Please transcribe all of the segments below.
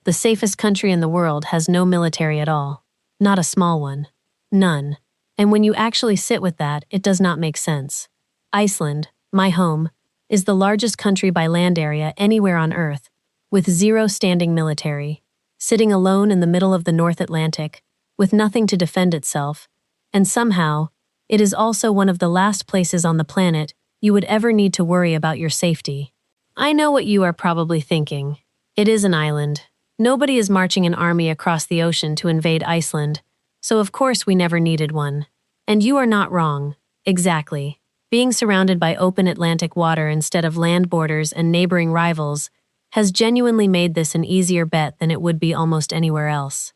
The safest country in the world has no military at all. Not a small one. None. And when you actually sit with that, it does not make sense. Iceland, my home, is the largest country by land area anywhere on Earth, with zero standing military, sitting alone in the middle of the North Atlantic, with nothing to defend itself, and somehow, it is also one of the last places on the planet you would ever need to worry about your safety. I know what you are probably thinking. It is an island. Nobody is marching an army across the ocean to invade Iceland, so of course we never needed one. And you are not wrong. Exactly. Being surrounded by open Atlantic water instead of land borders and neighboring rivals has genuinely made this an easier bet than it would be almost anywhere else.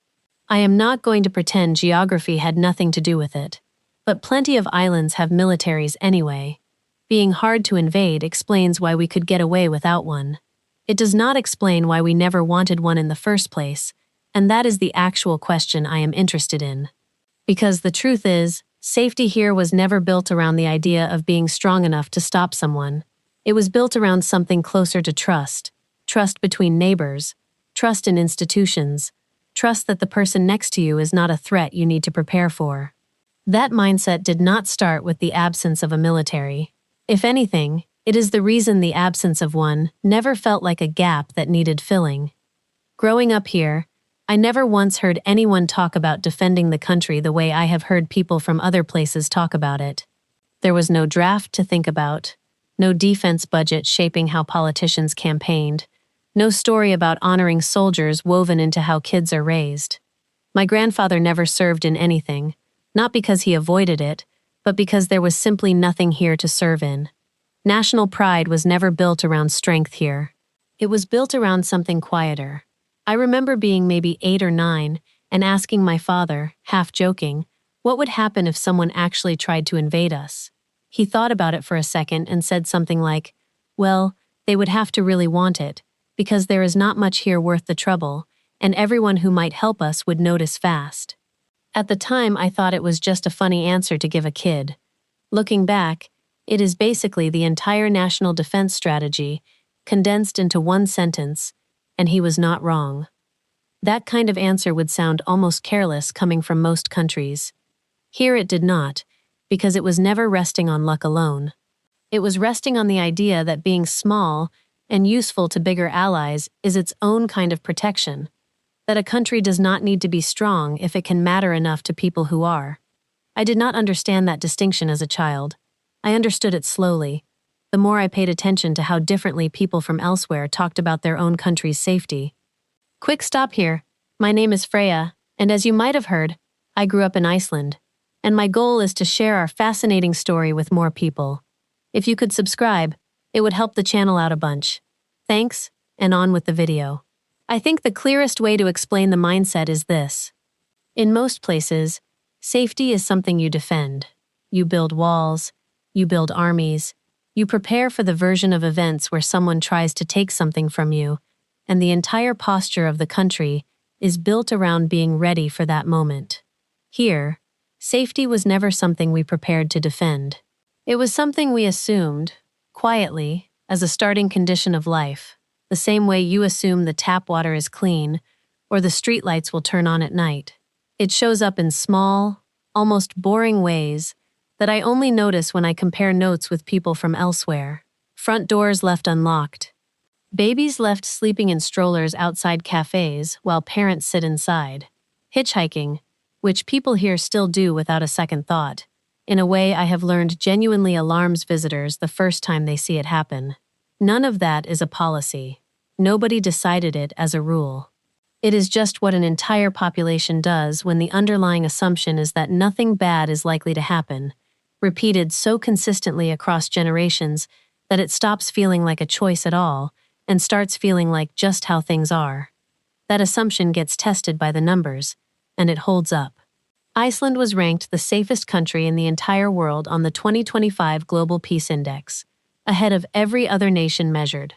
I am not going to pretend geography had nothing to do with it, but plenty of islands have militaries anyway. Being hard to invade explains why we could get away without one. It does not explain why we never wanted one in the first place, and that is the actual question I am interested in. Because the truth is, safety here was never built around the idea of being strong enough to stop someone. It was built around something closer to trust. Trust between neighbors. Trust in institutions. Trust that the person next to you is not a threat you need to prepare for. That mindset did not start with the absence of a military. If anything, it is the reason the absence of one never felt like a gap that needed filling. Growing up here, I never once heard anyone talk about defending the country the way I have heard people from other places talk about it. There was no draft to think about, no defense budget shaping how politicians campaigned, no story about honoring soldiers woven into how kids are raised. My grandfather never served in anything, not because he avoided it, but because there was simply nothing here to serve in. National pride was never built around strength here. It was built around something quieter. I remember being maybe 8 or 9 and asking my father, half joking, what would happen if someone actually tried to invade us. He thought about it for a second and said something like, well, they would have to really want it, because there is not much here worth the trouble, and everyone who might help us would notice fast. At the time, I thought it was just a funny answer to give a kid. Looking back, it is basically the entire national defense strategy, condensed into one sentence, and he was not wrong. That kind of answer would sound almost careless coming from most countries. Here it did not, because it was never resting on luck alone. It was resting on the idea that being small and useful to bigger allies is its own kind of protection, that a country does not need to be strong if it can matter enough to people who are. I did not understand that distinction as a child. I understood it slowly, the more I paid attention to how differently people from elsewhere talked about their own country's safety. Quick stop here. My name is Freyja, and as you might have heard, I grew up in Iceland, and my goal is to share our fascinating story with more people. If you could subscribe, it would help the channel out a bunch. Thanks, and on with the video. I think the clearest way to explain the mindset is this. In most places, safety is something you defend. You build walls, you build armies, you prepare for the version of events where someone tries to take something from you, and the entire posture of the country is built around being ready for that moment. Here, safety was never something we prepared to defend. It was something we assumed, quietly, as a starting condition of life, the same way you assume the tap water is clean or the streetlights will turn on at night. It shows up in small, almost boring ways that I only notice when I compare notes with people from elsewhere. Front doors left unlocked. Babies left sleeping in strollers outside cafes while parents sit inside. Hitchhiking, which people here still do without a second thought, in a way I have learned genuinely alarms visitors the first time they see it happen. None of that is a policy. Nobody decided it as a rule. It is just what an entire population does when the underlying assumption is that nothing bad is likely to happen, repeated so consistently across generations that it stops feeling like a choice at all and starts feeling like just how things are. That assumption gets tested by the numbers, and it holds up. Iceland was ranked the safest country in the entire world on the 2025 Global Peace Index, ahead of every other nation measured.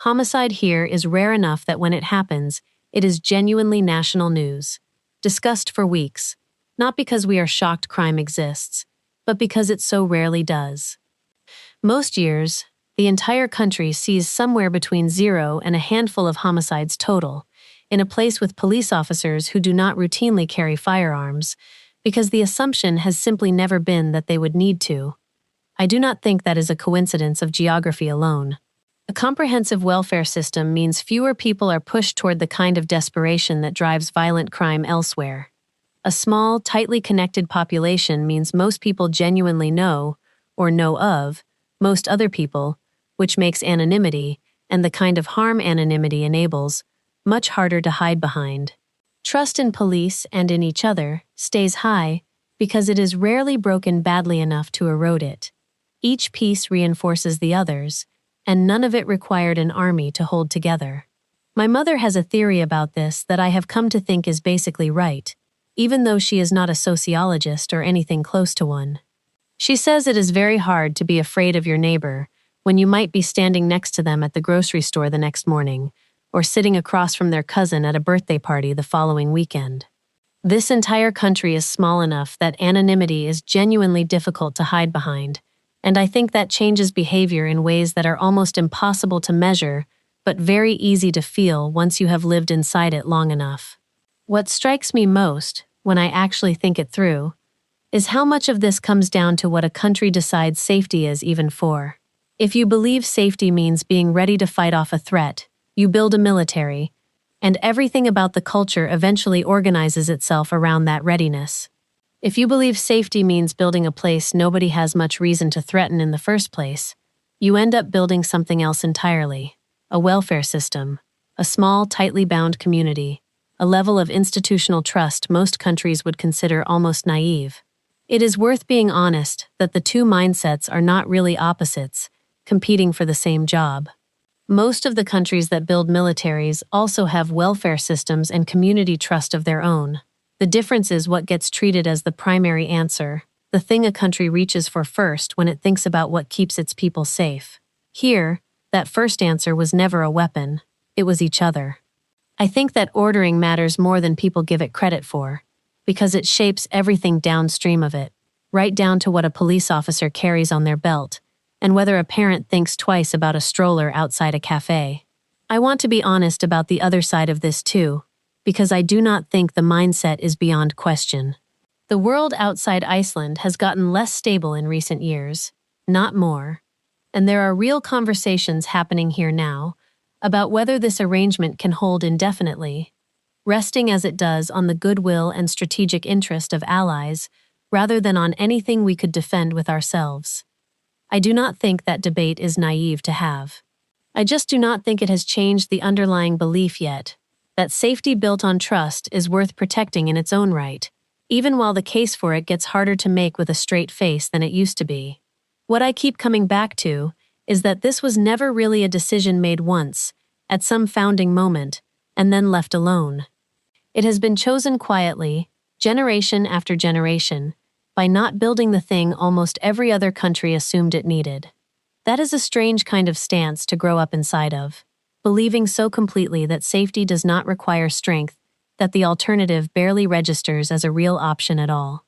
Homicide here is rare enough that when it happens, it is genuinely national news, discussed for weeks, not because we are shocked crime exists, but because it so rarely does. Most years, the entire country sees somewhere between 0 and a handful of homicides total, in a place with police officers who do not routinely carry firearms, because the assumption has simply never been that they would need to. I do not think that is a coincidence of geography alone. A comprehensive welfare system means fewer people are pushed toward the kind of desperation that drives violent crime elsewhere. A small, tightly connected population means most people genuinely know, or know of, most other people, which makes anonymity, and the kind of harm anonymity enables, much harder to hide behind. Trust in police and in each other stays high because it is rarely broken badly enough to erode it. Each piece reinforces the others, and none of it required an army to hold together. My mother has a theory about this that I have come to think is basically right, even though she is not a sociologist or anything close to one. She says it is very hard to be afraid of your neighbor when you might be standing next to them at the grocery store the next morning, or sitting across from their cousin at a birthday party the following weekend. This entire country is small enough that anonymity is genuinely difficult to hide behind, and I think that changes behavior in ways that are almost impossible to measure, but very easy to feel once you have lived inside it long enough. What strikes me most, when I actually think it through, is how much of this comes down to what a country decides safety is even for. If you believe safety means being ready to fight off a threat, you build a military, and everything about the culture eventually organizes itself around that readiness. If you believe safety means building a place nobody has much reason to threaten in the first place, you end up building something else entirely: a welfare system, a small, tightly bound community, a level of institutional trust most countries would consider almost naive. It is worth being honest that the two mindsets are not really opposites, competing for the same job. Most of the countries that build militaries also have welfare systems and community trust of their own. The difference is what gets treated as the primary answer, the thing a country reaches for first when it thinks about what keeps its people safe. Here, that first answer was never a weapon, it was each other. I think that ordering matters more than people give it credit for, because it shapes everything downstream of it, right down to what a police officer carries on their belt, and whether a parent thinks twice about a stroller outside a cafe. I want to be honest about the other side of this too, because I do not think the mindset is beyond question. The world outside Iceland has gotten less stable in recent years, not more, and there are real conversations happening here now about whether this arrangement can hold indefinitely, resting as it does on the goodwill and strategic interest of allies rather than on anything we could defend with ourselves. I do not think that debate is naive to have. I just do not think it has changed the underlying belief yet, that safety built on trust is worth protecting in its own right, even while the case for it gets harder to make with a straight face than it used to be. What I keep coming back to is that this was never really a decision made once, at some founding moment, and then left alone. It has been chosen quietly, generation after generation, by not building the thing almost every other country assumed it needed. That is a strange kind of stance to grow up inside of, believing so completely that safety does not require strength that the alternative barely registers as a real option at all.